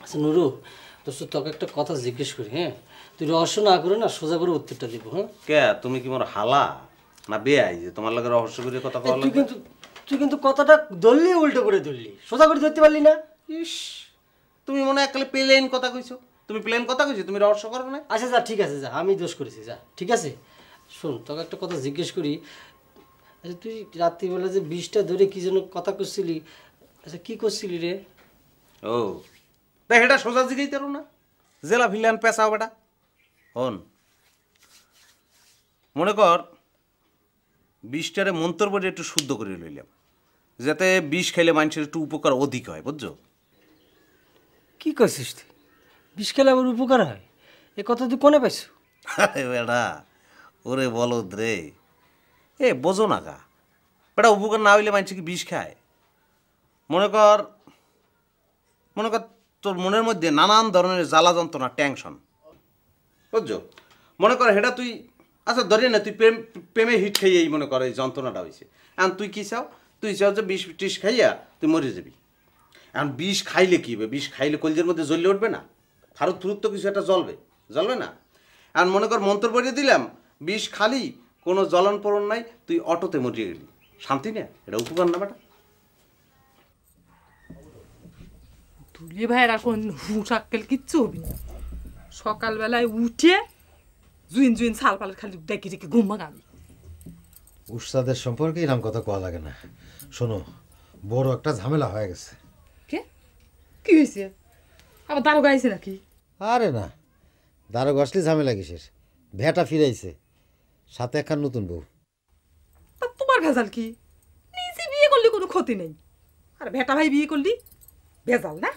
আচ্ছা নুরু, দোস্ত তোকে একটা কথা জিজ্ঞেস করি, হ্যাঁ? তুই রহস্য না করে না সোজা করে উত্তরটা দিব, হ্যাঁ? কে তুমি কি মোর হালা না বেআই যে তোমার লাগে রহস্য করে কথা কওয়া লাগবে? তুই কিন্তু কথাটা ধরলি উল্টো করে ধরলি, সোজা করে ধরতে পারলি না। ইস, তুমি মনে হয় প্লেন কথা কইছো। তুমি প্লেন কথা কইছো, তুমি রহস্য করো না। আচ্ছা যা, ঠিক আছে যা, আমি দোষ করেছি, যা ঠিক আছে। শোন, তোকে একটা কথা জিজ্ঞেস করি। আচ্ছা তুই রাত্রিবেলা যে 20টা ধরে কি যেন কথা করছিলি, আচ্ছা কি করছিলি রে? ও দেখ, এটা সোজা জিগাই তারো না, জেলা ভিলান পেশাও বেটা। হন, মনে কর 20টারে মন্তর বলে একটু শুদ্ধ করে লইলাম, যাতে 20 খাইলে মানুষের একটু উপকার অধিক হয়, বুঝছো? কি করছিস তুই? 20 খেলে আমার উপকার হয়, এ কথা তুই কোনে পাইছো? আরে বেটা, ওরে বলদ রে, এ বোঝো না গা বেটা, উপকার না হইলে মানুষ কি 20 খায়? মনে কর তোর মনের মধ্যে নানান ধরনের জ্বালা যন্ত্রণা, টেনশন, বুঝছো? মনে কর হেটা তুই, আচ্ছা ধরে না তুই প্রেমে হিট খাইয়েই মনে কর এই যন্ত্রণাটা হয়েছে। এখন তুই কি চাও? তুই চাও যে 20-30 খাইয়া তুই মরে যাবি। এখন 20 খাইলে কী হবে? 20 খাইলে কলজের মধ্যে জ্বলে উঠবে না? ফারুক ফুরুক তো কিছু একটা জ্বলবে না? এখন মনে কর মন্ত্র পড়িয়ে দিলাম, 20 খালি, কোনো জ্বলন পড়ন নাই, তুই অটোতে মরিয়ে গেলি, শান্তি না? এটা উপকার না বেটা? তুলে ভাইয়ের এখন হুঁসাক্কেল কিচ্ছু হবি না। সকালবেলায় উঠে জুইন ছাল পালের খালি ডেকে ডেকে ঘুম ভাঙাবি। উস্তাদের সম্পর্কে এরকম কথা কওয়া লাগে না। শোনো, বড় একটা ঝামেলা হয়ে গেছে। কে? কি হয়েছে? আবার দারোগা আইছে নাকি? আরে না, দারোগা আসলে ঝামেলা কিসের? ভেটা ফিরাইছে, সাথে একখান নতুন বউ। তা তোমার ভেজাল কি? নিজে বিয়ে করলি কোনো ক্ষতি নেই, আর ভেটা ভাই বিয়ে করলি ভেজাল না?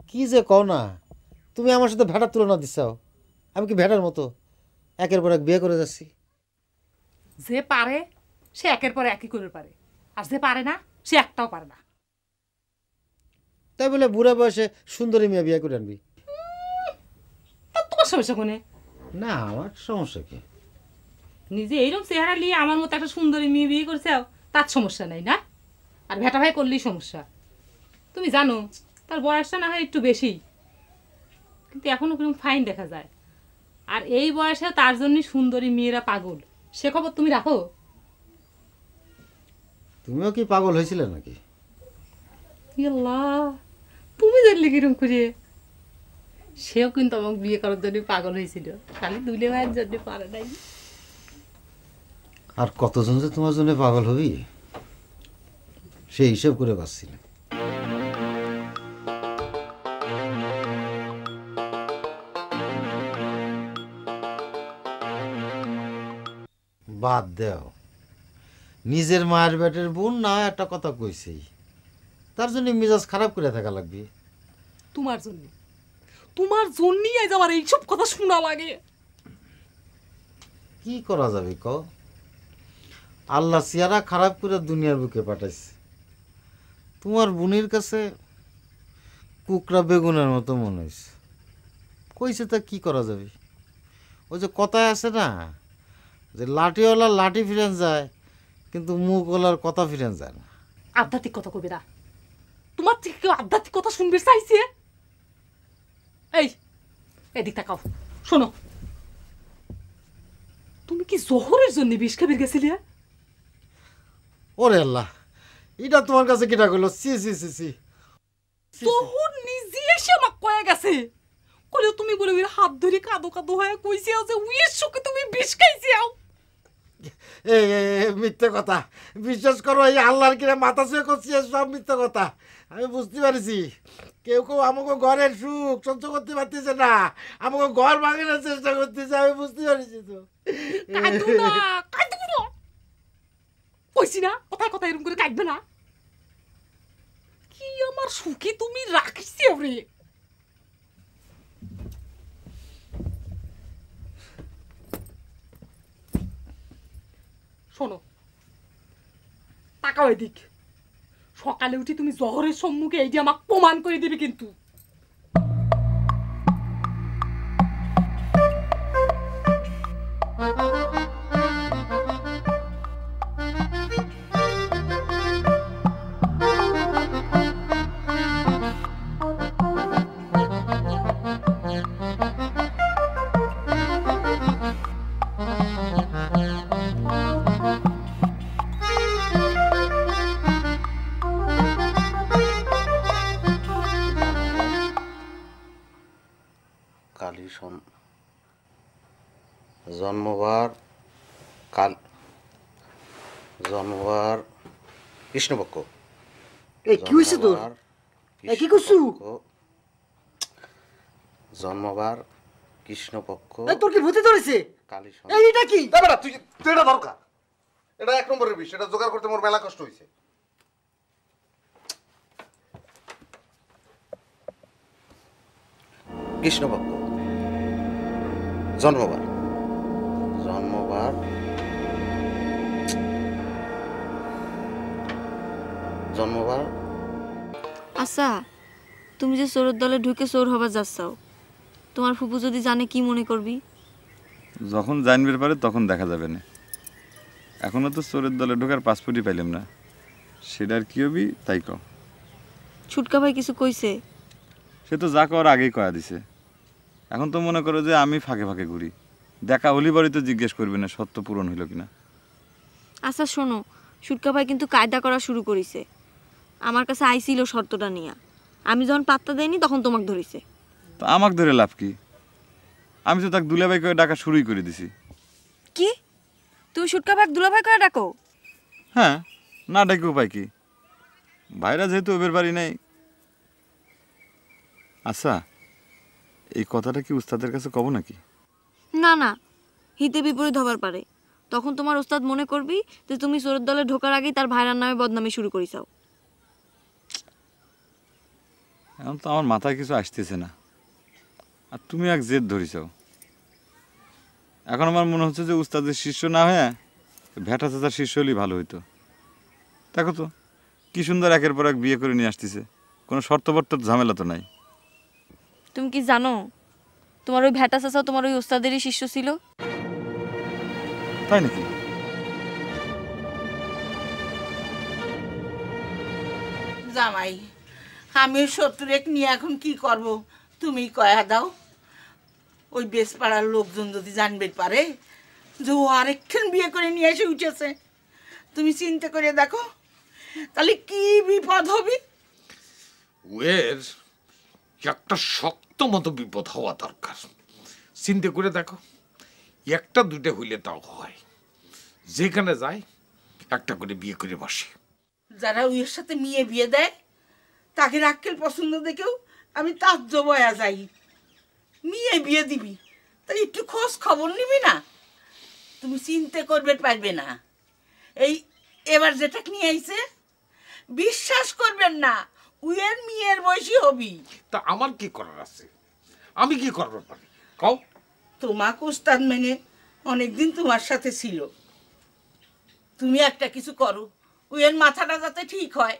কি যে কও না, তুমি আমার সাথে ভেটার তুলনা দিচ্ছাও। আমি কি ভেটার মতো একের পর এক বিয়ে করে যাচ্ছি? যে পারে সে একের পর একই করে পারে, আর যে পারে না সে একটাও পারে না। তাই বলে বুড়া বয়সে সুন্দরী মেয়ে বিয়ে করে আনবি? তা তোমার সমস্যা কোনে? না, আমার সমস্যা কি? নিজে এইরকম চেহারা নিয়ে আমার মতো একটা সুন্দরী মেয়ে বিয়ে করছে, তার সমস্যা নাই না? আর ভেটা ভাই করলেই সমস্যা। তুমি জানো তার বয়সটা না হয় একটু বেশি, কিন্তু এখনো কিরকম ফাইন দেখা যায়। আর এই বয়সে তার জন্য সুন্দরী মেয়েরা পাগল, সে খবর তুমি রাখো? তুমিও কি পাগল হয়েছিলে নাকি? আল্লাহ, তুমি জানলে কিরকম করে? সেও কিন্তু আমাকে বিয়ে করার জন্য পাগল হয়েছিল, খালি দুলে ভাইয়ের জন্য পারে নাই। আর কতজন যে তোমার জন্য পাগল হবি সেই হিসেব করে পাচ্ছি না। বাদ দেও, নিজের মায়ের বেটের বোন না একটা কথা কইছেই, তার জন্য মেজাজ খারাপ করে থাকা লাগবে? তোমার জন্যই আজ আমার এইসব কথা শোনা লাগে। কি করা যাবে ক? আল্লাহ চেহারা খারাপ করে দুনিয়ার বুকে পাঠাইছে। তোমার বোনের কাছে কুকরা বেগুনের মতো মনে হয়েছে। কইছে তা কি করা যাবে? ওই যে কথায় আছে না, যে লাঠিওয়ালা লাঠি ফিরেন যায়, কিন্তু মুখওয়ালার কথা ফিরেন যায় না। আধ্যাত্মিক কথা কবি না, তোমার থেকে কেউ আধ্যাত্মিক কথা শুনবে চাইছে? এই এদিক তাকাও, শোনো, তুমি কি জোহরের জন্য বিষ খাবির গেছিলে? ওরে আল্লাহ, এটা তোমার কাছে কিটা করলো? সি সি সি সি, জোহর নিজে এসে আমাকে কয়ে গেছে, কইলে তুমি বলে হাত ধরে কাঁদো কাঁদো হয়ে কইছে যে উইয়ের সুখে তুমি বিষ খাইছিও। মিথ্যে কথা, বিশ্বাস করো, এই আল্লাহর কিনা মাথা ছুঁয়ে করছি, সব মিথ্যে কথা। আমি বুঝতে পারছি, কেউ আমাকে ঘরের সুখ সহ্য করতে পারতেছে না, আমাকে ঘর ভাঙানোর চেষ্টা করতেছে, আমি বুঝতে পারছি। তো কইছি না কথায় কথা এরকম করে কাঁদবে না? কি আমার সুখে তুমি রাখিস রে? শোনো, তাকাও এদিক, সকালে উঠি তুমি জহরের সম্মুখে এই যে আমাকে প্রমাণ করে দিবে কিন্তু। কালী জন্মবার জন্মবার কৃষ্ণপক্ষ। এই কি হইছে তোর? এই কি করছু? জন্মবার কৃষ্ণপক্ষ। এই তোর কি ভূতে ধরেছে? কালী এই এটা কি? বেটা তুই এটা দরকার, এটা 1 নম্বরের বিষয়, এটা জোগাড় করতে মোর মেলা কষ্ট হইছে। কৃষ্ণপক্ষ জন্মবার জন্মবার জন্মবার। আচ্ছা, তুমি যে চোরের দলে ঢুকে চোর হবার যাচ্ছাও, তোমার ফুপু যদি জানে কি মনে করবি? যখন জানবে পারে তখন দেখা যাবে না। এখনো তো চোরের দলে ঢোকার পাসপোর্টই পাইলাম না, সেটা আর কি হবি তাই কও। ছুটকা ভাই কিছু কইছে? সে তো যা কর আগেই কয়া দিছে। এখন তো মনে করো যে আমি ফাঁকে ফাঁকে ঘুরি, দেখা হলি বাড়ি তো জিজ্ঞেস করবে না সত্য পূরণ হইল কিনা। আচ্ছা শোনো, ছুটকা ভাই কিন্তু কায়দা করা শুরু করেছে। আমার কাছে আইছিল শর্তটা নিয়ে, আমি যখন পাত্তা দেয়নি তখন তোমাকে ধরেছে। তা আমাকে ধরে লাভ কি? আমি তো তাকে দুলাভাই করে ডাকা শুরুই করে দিছি। কি তুমি ছুটকা ভাই দুলা ভাই করে ডাকো? হ্যাঁ, না ডাকি উপায় কি? ভাইরা যেহেতু ওদের বাড়ি নেই। আচ্ছা, এই কথাটা কি উস্তাদের কাছে কব নাকি? না না, হিতে বিপরীত হবার পারে। তখন তোমার ওস্তাদ মনে করবি যে তুমি চোরের দলে ঢোকার আগেই তার ভাইরার নামে বদনামি শুরু করিসাও। এখন তো আমার মাথায় কিছু আসতেছে না, আর তুমি এক জেদ ধরিসাও। এখন আমার মনে হচ্ছে যে উস্তাদের শিষ্য না হয়ে ভেটা চাচার শিষ্য হলেই ভালো হইতো। দেখো তো কি সুন্দর একের পর এক বিয়ে করে নিয়ে আসতেছে, কোনো শর্তবর্ত ঝামেলা তো নাই। তুমি কি জানো তোমার ওই ভেটা চাচাও তোমার ওই ওস্তাদেরই শিষ্য ছিল? তাই নাকি? জামাই, আমি শত্রুরেক নিয়ে এখন কি করব তুমি কয়া দাও। ওই বেশপাড়ার লোকজন যদি জানবে পারে যে ও আরেকখান বিয়ে করে নিয়ে এসে উঠেছে, তুমি চিন্তা করে দেখো তাহলে কি বিপদ হবে। ওর একটা শক্ত মতো বিপদ হওয়া দরকার। চিন্তা করে দেখো, একটা দুইটা হইলে তাও হয়, যেখানে যায় একটা করে বিয়ে করে বসে। যারা ওর সাথে মেয়ে বিয়ে দেয় তাকে রাক্কেল পছন্দ দেখেও আমি তার জবয়া যাই। মেয়ে বিয়ে দিবি তাই একটু খোঁজ খবর নিবি না? তুমি চিন্তা করবে পারবে না। এবার যেটা নিয়ে আইছে বিশ্বাস করবেন না, উয়ের মেয়ের বয়সী হবি। তা আমার কি করার আছে? আমি কি করবো পারি কও? তোমাকে উস্তাদ মেনে অনেকদিন তোমার সাথে ছিল, তুমি একটা কিছু করো, উয়ের মাথাটা যাতে ঠিক হয়।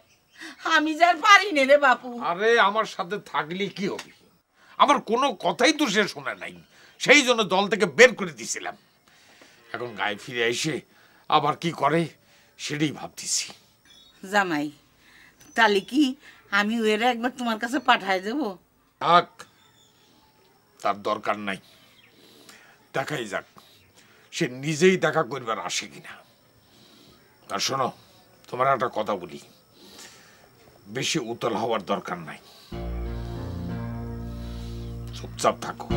আমি যার পারি নে রে বাপু। আরে আমার সাথে থাকলে কি হবে? আমার কোনো কথাই তো সে শোনে নাই, সেই জন্য দল থেকে বের করে দিয়েছিলাম। এখন গায়ে ফিরে এসে আবার কি করে সেটাই ভাবতেছি। জামাই, তাহলে কি আমি ওরা একবার তোমার কাছে পাঠায় দেব? থাক, তার দরকার নাই। দেখাই যাক সে নিজেই দেখা করবার আসে কিনা। আর শোনো, তোমার একটা কথা বলি, বেশি উতল হওয়ার দরকার নাই, চুপচাপ থাকো।